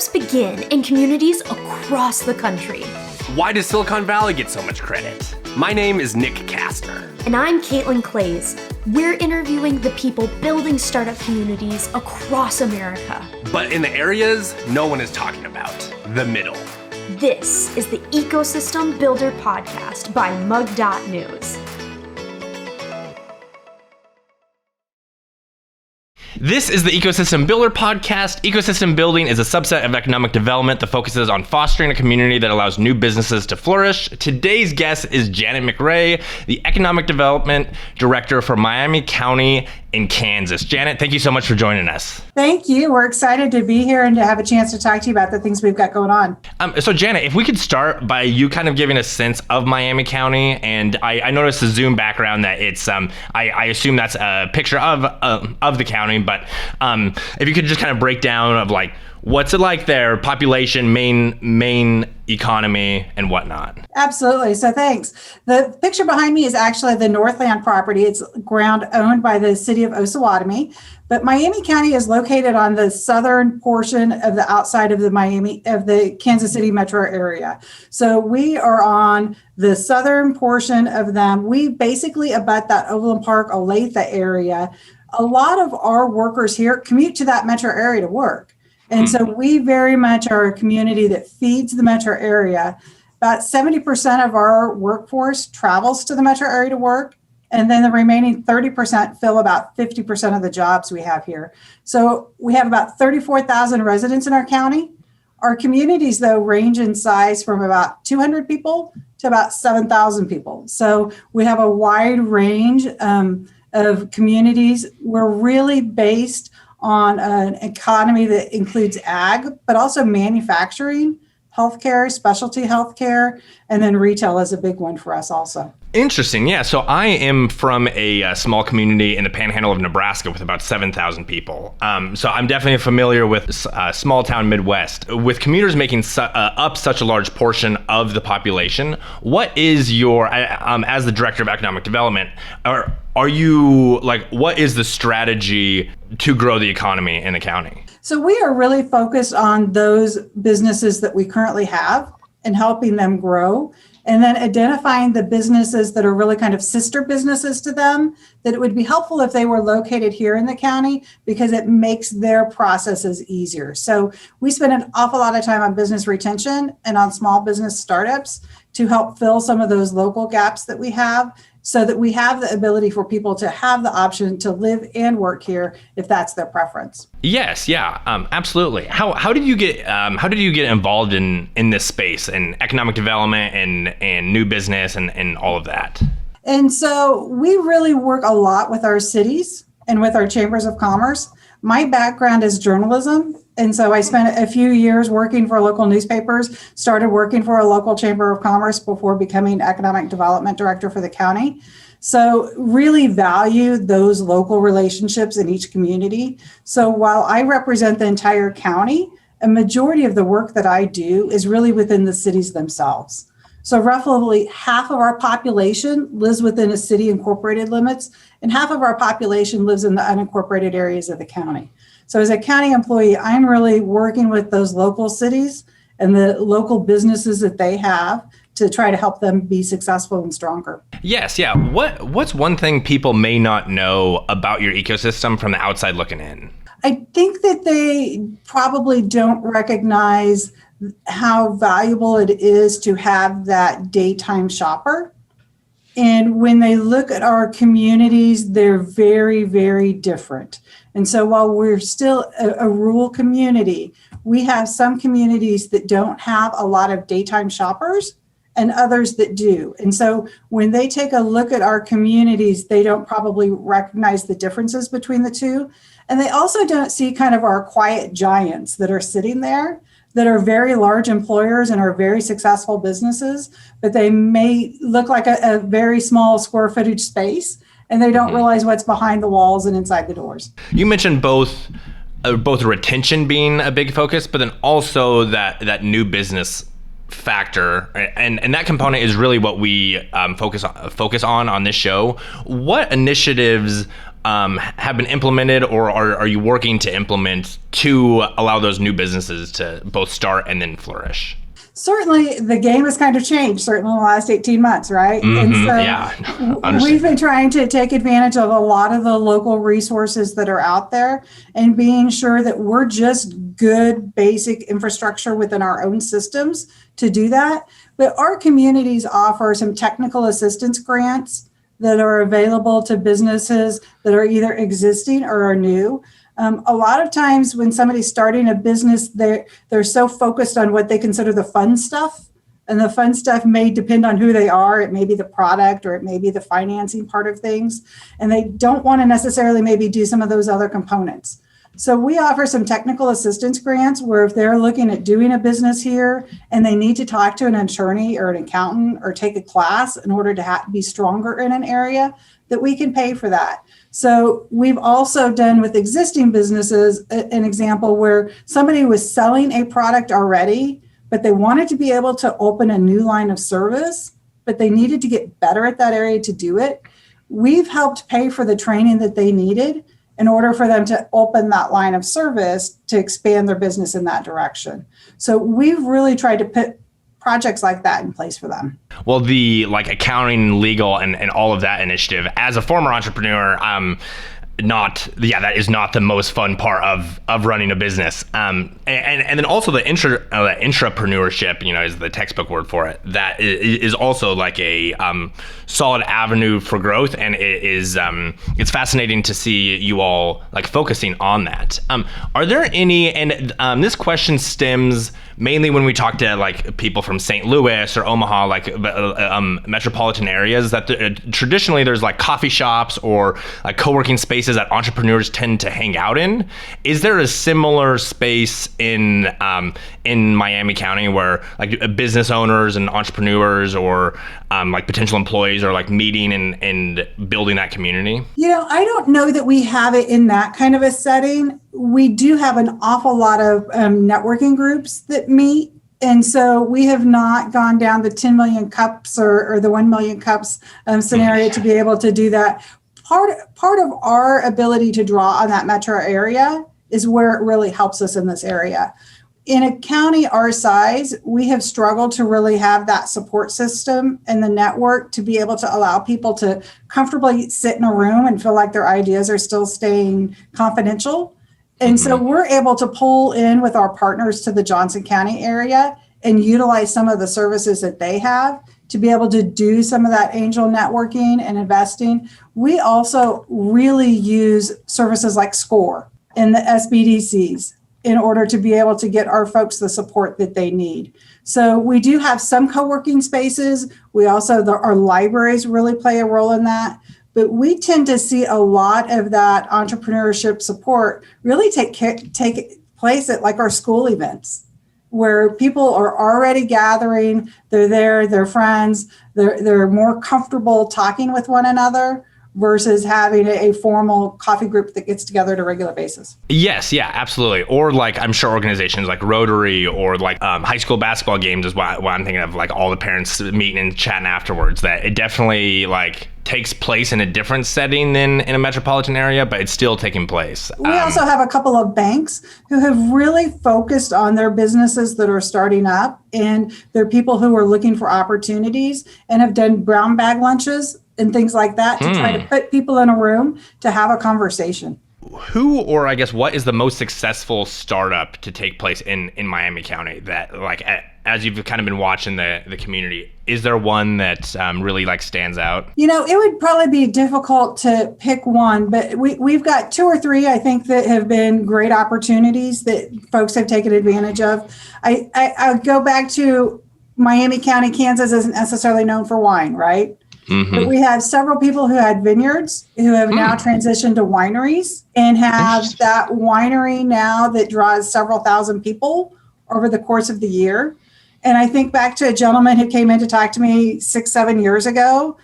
Startups begin in communities across the country. Why does Silicon Valley get so much credit? My name is Nick Kastner. And I'm Caitlin Clays. We're interviewing the people building startup communities across America. But in the areas no one is talking about, the middle. This is the Ecosystem Builder Podcast by mug.news. This is the Ecosystem Builder Podcast. Ecosystem building is a subset of economic development that focuses on fostering a community that allows new businesses to flourish. Today's guest is Janet McRae, the Economic Development Director for Miami County in Kansas. Janet, thank you so much for joining us. Thank you. We're excited to be here and to have a chance to talk to you about the things we've got going on. So Janet, if we could start by you kind of giving a sense of Miami County, and I noticed the Zoom background that it's, I assume that's a picture of the county, but if you could just kind of break down of like, what's it like there, population, main economy, and whatnot? Absolutely. So thanks. The picture behind me is actually the Northland property. It's ground owned by the city of Osawatomie, but Miami County is located on the southern portion of the outside of the Kansas City metro area. So we are on the southern portion of them. We basically abut that Overland Park, Olathe area. A lot of our workers here commute to that metro area to work. And so we very much are a community that feeds the metro area. About 70% of our workforce travels to the metro area to work. And then the remaining 30% fill about 50% of the jobs we have here. So we have about 34,000 residents in our county. Our communities, though, range in size from about 200 people to about 7,000 people. So we have a wide range of communities. We're really based on an economy that includes ag, but also manufacturing, healthcare, specialty healthcare, and then retail is a big one for us also. Interesting. Yeah. So I am from a small community in the panhandle of Nebraska with about 7,000 people. So I'm definitely familiar with small town Midwest. With commuters making up such a large portion of the population, what is your, as the Director of Economic Development, are you like, what is the strategy to grow the economy in the county? So we are really focused on those businesses that we currently have and helping them grow. And then identifying the businesses that are really kind of sister businesses to them, that it would be helpful if they were located here in the county because it makes their processes easier. So we spend an awful lot of time on business retention and on small business startups to help fill some of those local gaps that we have so that we have the ability for people to have the option to live and work here if that's their preference. Yes, yeah, absolutely. How did you get involved in this space and economic development and new business and all of that? And so we really work a lot with our cities and with our chambers of commerce. My background is journalism. And so I spent a few years working for local newspapers, started working for a local chamber of commerce before becoming economic development director for the county. So really value those local relationships in each community. So while I represent the entire county, a majority of the work that I do is really within the cities themselves. So roughly half of our population lives within a city incorporated limits, and half of our population lives in the unincorporated areas of the county. So as a county employee, I'm really working with those local cities and the local businesses that they have to try to help them be successful and stronger. Yes, yeah. What's one thing people may not know about your ecosystem from the outside looking in? I think that they probably don't recognize how valuable it is to have that daytime shopper. And when they look at our communities, they're very, very different. And so while we're still a rural community, we have some communities that don't have a lot of daytime shoppers and others that do. And so when they take a look at our communities, they don't probably recognize the differences between the two. And they also don't see kind of our quiet giants that are sitting there that are very large employers and are very successful businesses, but they may look like a very small square footage space, and they don't realize what's behind the walls and inside the doors. You mentioned both retention being a big focus, but then also that new business factor, and that component is really what we focus on this show. What initiatives have been implemented, or are you working to implement to allow those new businesses to both start and then flourish? Certainly, the game has kind of changed, certainly in the last 18 months, right? And so we've been trying to take advantage of a lot of the local resources that are out there and being sure that we're just good basic infrastructure within our own systems to do that. But our communities offer some technical assistance grants that are available to businesses that are either existing or are new. A lot of times when somebody's starting a business, they're so focused on what they consider the fun stuff. And the fun stuff may depend on who they are. It may be the product or it may be the financing part of things. And they don't want to necessarily maybe do some of those other components. So we offer some technical assistance grants where if they're looking at doing a business here and they need to talk to an attorney or an accountant or take a class in order to be stronger in an area, that we can pay for that. So we've also done with existing businesses an example where somebody was selling a product already, but they wanted to be able to open a new line of service, but they needed to get better at that area to do it. We've helped pay for the training that they needed in order for them to open that line of service to expand their business in that direction. So we've really tried to put projects like that in place for them. Well, the accounting, legal, and all of that initiative, as a former entrepreneur, that is not the most fun part of running a business. And then also the intrapreneurship, is the textbook word for it. That is also like a solid avenue for growth, and it's fascinating to see you all focusing on that. Are there any? And this question stems mainly when we talk to people from St. Louis or Omaha, metropolitan areas, that traditionally there's coffee shops or co-working spaces that entrepreneurs tend to hang out in. Is there a similar space in Miami County where business owners and entrepreneurs or potential employees are meeting and building that community? I don't know that we have it in that kind of a setting. We do have an awful lot of networking groups that meet. And so we have not gone down the 10 million cups or the 1 million cups scenario to be able to do that. Part of our ability to draw on that metro area is where it really helps us in this area. In a county our size, we have struggled to really have that support system and the network to be able to allow people to comfortably sit in a room and feel like their ideas are still staying confidential. And so we're able to pull in with our partners to the Johnson County area and utilize some of the services that they have to be able to do some of that angel networking and investing. We also really use services like SCORE and the SBDCs in order to be able to get our folks the support that they need. So we do have some co-working spaces. We also, our libraries really play a role in that. But we tend to see a lot of that entrepreneurship support really take place at our school events, where people are already gathering, they're there, they're friends, they're more comfortable talking with one another versus having a formal coffee group that gets together on a regular basis. Yes, yeah, absolutely. Or I'm sure organizations like Rotary or high school basketball games is what I'm thinking of, all the parents meeting and chatting afterwards, that it definitely takes place in a different setting than in a metropolitan area, but it's still taking place. We also have a couple of banks who have really focused on their businesses that are starting up, and they're people who are looking for opportunities and have done brown bag lunches and things like that to try to put people in a room to have a conversation. Who, or I guess what is the most successful startup to take place in Miami County that as you've kind of been watching the community, is there one that really stands out? It would probably be difficult to pick one, but we've got 2 or 3, I think, that have been great opportunities that folks have taken advantage of. I go back to Miami County, Kansas isn't necessarily known for wine, right? But we have several people who had vineyards who have now transitioned to wineries and have that winery now that draws several thousand people over the course of the year. And I think back to a gentleman who came in to talk to me 6-7 years ago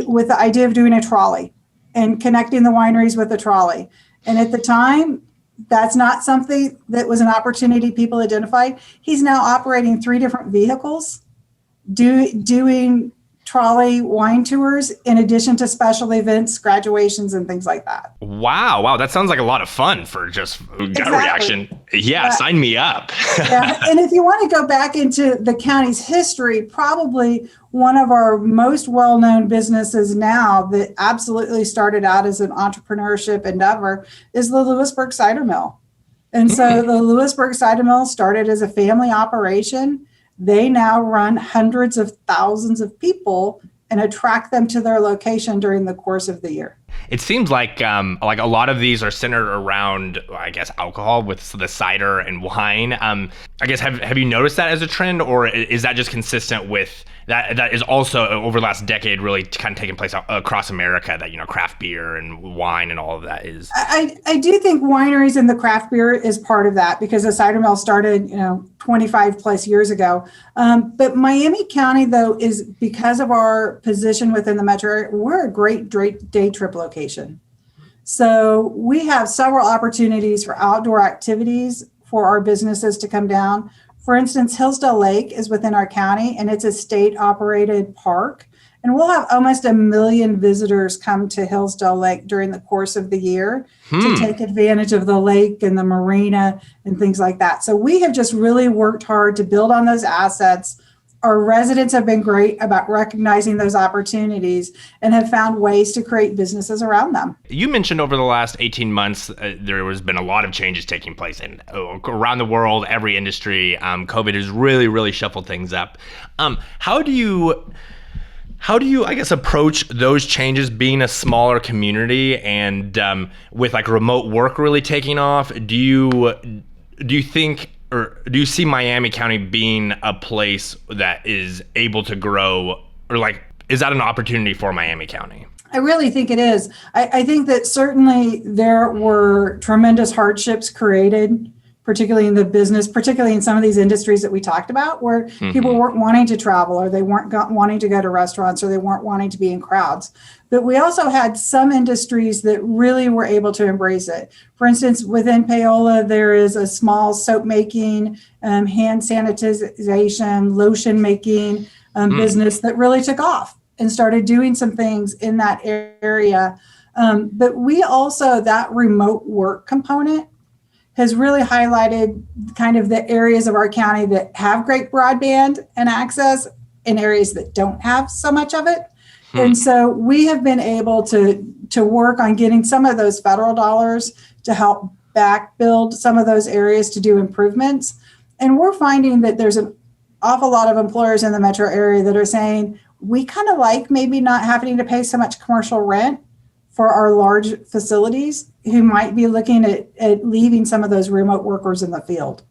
with the idea of doing a trolley and connecting the wineries with the trolley. And at the time, that's not something that was an opportunity people identified. He's now operating 3 different vehicles, doing trolley wine tours in addition to special events, graduations, and things like that. Wow. That sounds like a lot of fun for just gut reaction. Yeah, sign me up. Yeah. And if you want to go back into the county's history, probably one of our most well-known businesses now that absolutely started out as an entrepreneurship endeavor is the Lewisburg Cider Mill. And so the Lewisburg Cider Mill started as a family operation. They now run hundreds of thousands of people and attract them to their location during the course of the year. It seems like a lot of these are centered around, I guess, alcohol with the cider and wine. I guess have you noticed that as a trend, or is that just consistent with that is also over the last decade really kind of taking place across America, that, craft beer and wine and all of that is? I do think wineries and the craft beer is part of that, because the cider mill started, 25 plus years ago. But Miami County, though, is, because of our position within the metro area, we're a great day trip location. So we have several opportunities for outdoor activities for our businesses to come down. For instance, Hillsdale Lake is within our county, and it's a state-operated park. And we'll have almost 1 million visitors come to Hillsdale Lake during the course of the year to take advantage of the lake and the marina and things like that. So we have just really worked hard to build on those assets. Our residents have been great about recognizing those opportunities and have found ways to create businesses around them. You mentioned over the last 18 months, there has been a lot of changes taking place around the world, every industry. COVID has really, really shuffled things up. How do you, I guess, approach those changes being a smaller community and with like remote work really taking off? Do you think, or do you see Miami County being a place that is able to grow, or like, is that an opportunity for Miami County? I really think it is. I think that certainly there were tremendous hardships created, particularly in the business, particularly in some of these industries that we talked about, where people weren't wanting to travel, or they weren't wanting to go to restaurants, or they weren't wanting to be in crowds. But we also had some industries that really were able to embrace it. For instance, within Paola, there is a small soap making, hand sanitization, lotion making business that really took off and started doing some things in that area. But we also, that remote work component has really highlighted kind of the areas of our county that have great broadband and access, and areas that don't have so much of it. And so we have been able to work on getting some of those federal dollars to help back build some of those areas to do improvements. And we're finding that there's an awful lot of employers in the metro area that are saying, we kind of like maybe not having to pay so much commercial rent for our large facilities, who might be looking at leaving some of those remote workers in the field.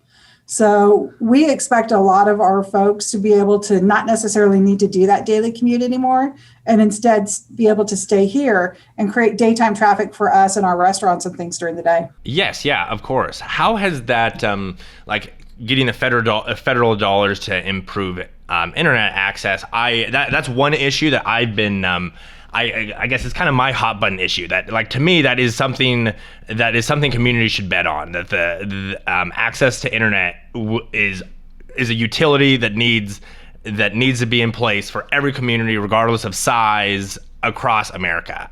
So we expect a lot of our folks to be able to not necessarily need to do that daily commute anymore, and instead be able to stay here and create daytime traffic for us and our restaurants and things during the day. Yes, yeah, of course. How has that, getting the federal dollars to improve internet access? That's one issue that I've been. I guess it's kind of my hot button issue. That, like, to me, that is something communities should bet on. That the access to internet is a utility that needs to be in place for every community, regardless of size, across America.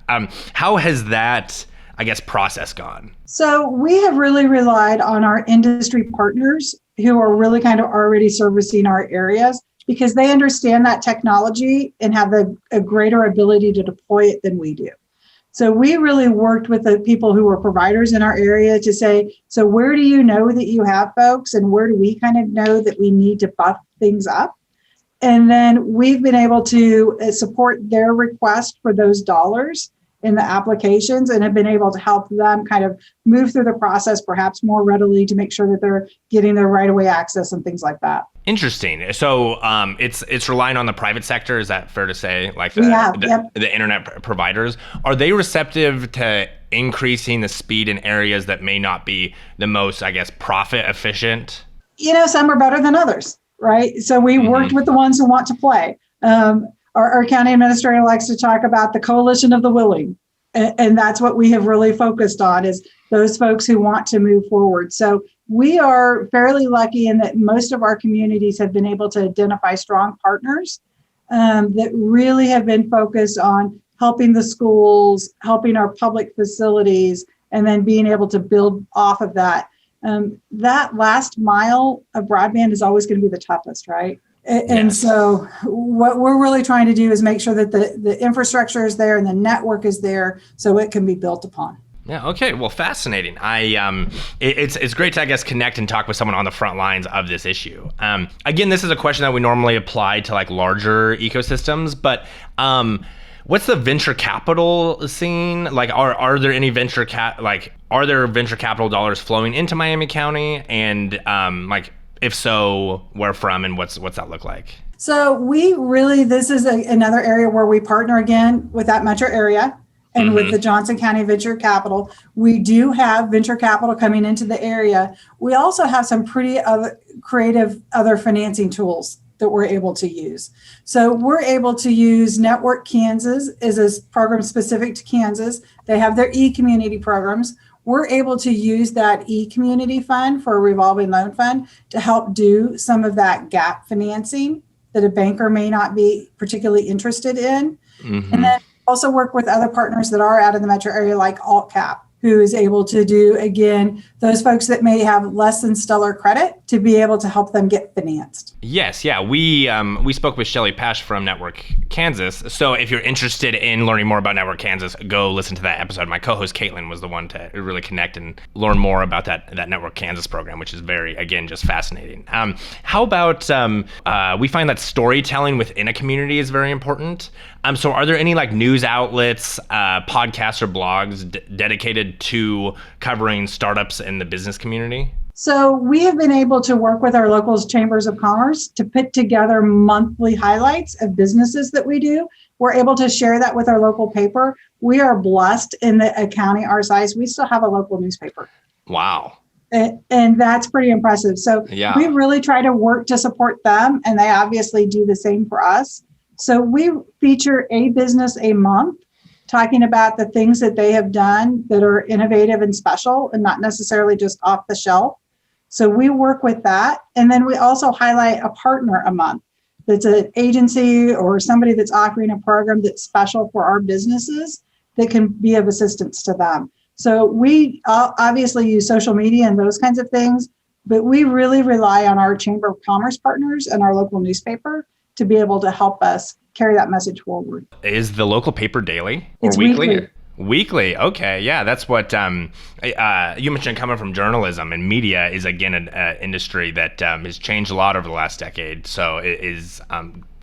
How has that, I guess, process gone? So we have really relied on our industry partners, who are really kind of already servicing our areas, because they understand that technology and have a greater ability to deploy it than we do. So we really worked with the people who were providers in our area to say, so where do you know that you have folks, and where do we kind of know that we need to buff things up? And then we've been able to support their request for those dollars in the applications, and have been able to help them kind of move through the process perhaps more readily to make sure that they're getting their right-of-way access and things like that. Interesting. So it's relying on the private sector. Is that fair to say? Like the internet providers, are they receptive to increasing the speed in areas that may not be the most, I guess, profit efficient? Some are better than others, right? So we worked with the ones who want to play. Our county administrator likes to talk about the coalition of the willing. And that's what we have really focused on, is those folks who want to move forward. So we are fairly lucky in that most of our communities have been able to identify strong partners that really have been focused on helping the schools, helping our public facilities, and then being able to build off of that. That last mile of broadband is always going to be the toughest, right? And Yes. so what we're really trying to do is make sure that the infrastructure is there and the network is there so it can be built upon. Yeah. Okay. Well, fascinating. It's great to, I guess, connect and talk with someone on the front lines of this issue. Again, this is a question that we normally apply to like larger ecosystems, but what's the venture capital scene? Like, are there any are there venture capital dollars flowing into Miami County? And if so, where from, and what's that look like? So this is another area where we partner again with that metro area. And with the Johnson County Venture Capital, we do have venture capital coming into the area. We also have some pretty creative other financing tools that we're able to use. So we're able to use Network Kansas is a program specific to Kansas. They have their e-community programs. We're able to use that e-community fund for a revolving loan fund to help do some of that gap financing that a banker may not be particularly interested in. And then also work with other partners that are out of the metro area like AltCap, who is able to do, again, those folks that may have less than stellar credit to be able to help them get financed. Yes, yeah. We spoke with Shelly Pash from Network Kansas. So if you're interested in learning more about Network Kansas, go listen to that episode. My co-host Caitlin was the one to really connect and learn more about that Network Kansas program, which is very, again, just fascinating. How about we find that storytelling within a community is very important. So are there any like news outlets, podcasts or blogs dedicated to covering startups in the business community? So we have been able to work with our local chambers of commerce to put together monthly highlights of businesses that we do. We're able to share that with our local paper. We are blessed in a county our size. We still have a local newspaper. Wow. And that's pretty impressive. So we really try to work to support them, and they obviously do the same for us. So we feature a business a month, talking about the things that they have done that are innovative and special and not necessarily just off the shelf. So we work with that. And then we also highlight a partner a month that's an agency or somebody that's offering a program that's special for our businesses that can be of assistance to them. So we obviously use social media and those kinds of things, but we really rely on our Chamber of Commerce partners and our local newspaper to be able to help us carry that message forward. Is the local paper daily or it's weekly? Weekly. Okay. Yeah. That's what you mentioned. Coming from journalism, and media is, again, an industry that has changed a lot over the last decade. So it is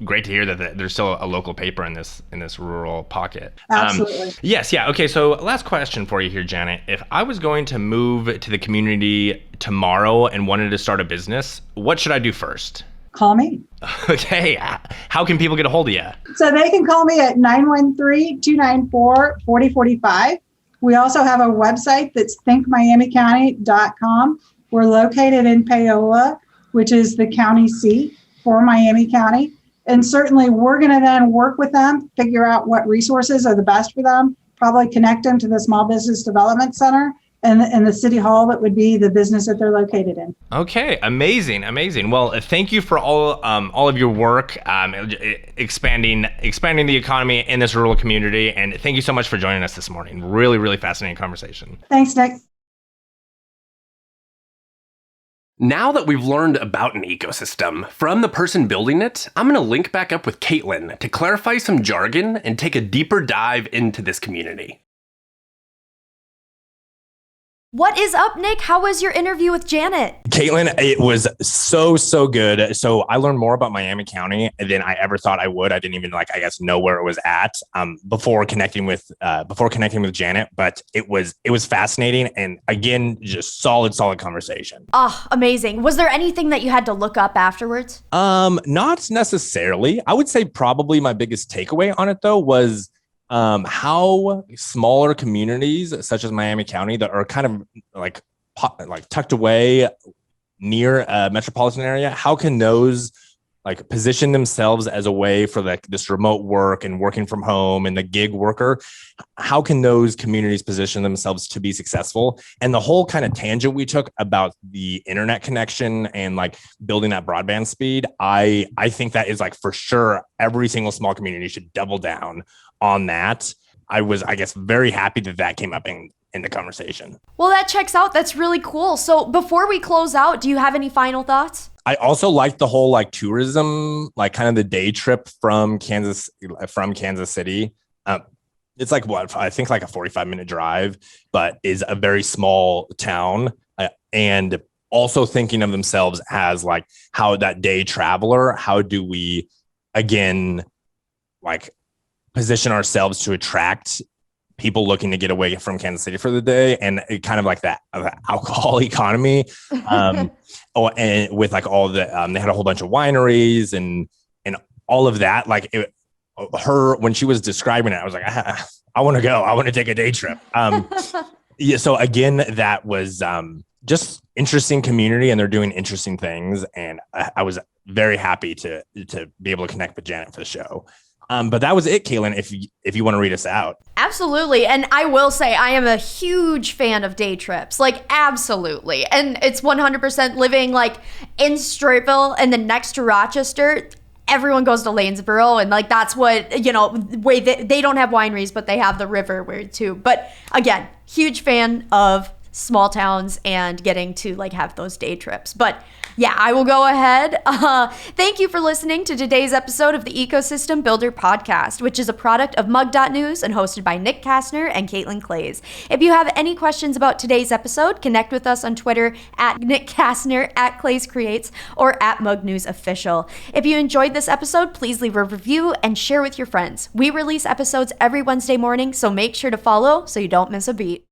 great to hear that there's still a local paper in this rural pocket. Absolutely. Yes. Yeah. Okay. So last question for you here, Janet. If I was going to move to the community tomorrow and wanted to start a business, what should I do first? Call me. Okay. How can people get a hold of you? So they can call me at 913-294-4045. We also have a website that's thinkmiamicounty.com. We're located in Paola, which is the county seat for Miami County. And certainly we're going to then work with them, figure out what resources are the best for them, probably connect them to the Small Business Development Center and the city hall that would be the business that they're located in. Okay, amazing. Well, thank you for all of your work expanding the economy in this rural community, and thank you so much for joining us this morning. Really, really fascinating conversation. Thanks, Nick. Now that we've learned about an ecosystem from the person building it, I'm going to link back up with Caitlin to clarify some jargon and take a deeper dive into this community. What is up, Nick? How was your interview with Janet? Caitlin, it was so good. So I learned more about Miami County than I ever thought I would. I didn't even know where it was at before connecting with Janet. But it was fascinating, and again, just solid conversation. Oh, amazing. Was there anything that you had to look up afterwards? Not necessarily. I would say probably my biggest takeaway on it though was how smaller communities such as Miami County that are kind of like tucked away near a metropolitan area, how can those like position themselves as a way for like this remote work and working from home and the gig worker. How can those communities position themselves to be successful? And the whole kind of tangent we took about the internet connection and like building that broadband speed, I think that is like for sure every single small community should double down on that. I was, I guess, very happy that came up in the conversation. Well, that checks out. That's really cool. So before we close out, do you have any final thoughts? I also like the whole like tourism, like kind of the day trip from Kansas City. It's like what I think like a 45-minute drive, but is a very small town. And also thinking of themselves as like how that day traveler, how do we again like position ourselves to attract people looking to get away from Kansas City for the day, and it kind of like that alcohol economy. And with like all the, they had a whole bunch of wineries and all of that. Like when she was describing it, I was like, I want to go. I want to take a day trip. Yeah. So again, that was just interesting community, and they're doing interesting things. And I was very happy to be able to connect with Janet for the show. But that was it, Caitlin, if you want to read us out. Absolutely. And I will say I am a huge fan of day trips, like absolutely. And it's 100% living like in Straightville and then next to Rochester. Everyone goes to Lanesboro, and like that's what, you know, way they don't have wineries, but they have the river where too. But again, huge fan of small towns and getting to like have those day trips. But yeah, I will go ahead. Thank you for listening to today's episode of the Ecosystem Builder Podcast, which is a product of mug.news and hosted by Nick Kastner and Caitlin Clays. If you have any questions about today's episode, connect with us on Twitter at Nick Kastner, at Clays Creates, or at MugNewsOfficial. If you enjoyed this episode, please leave a review and share with your friends. We release episodes every Wednesday morning, so make sure to follow so you don't miss a beat.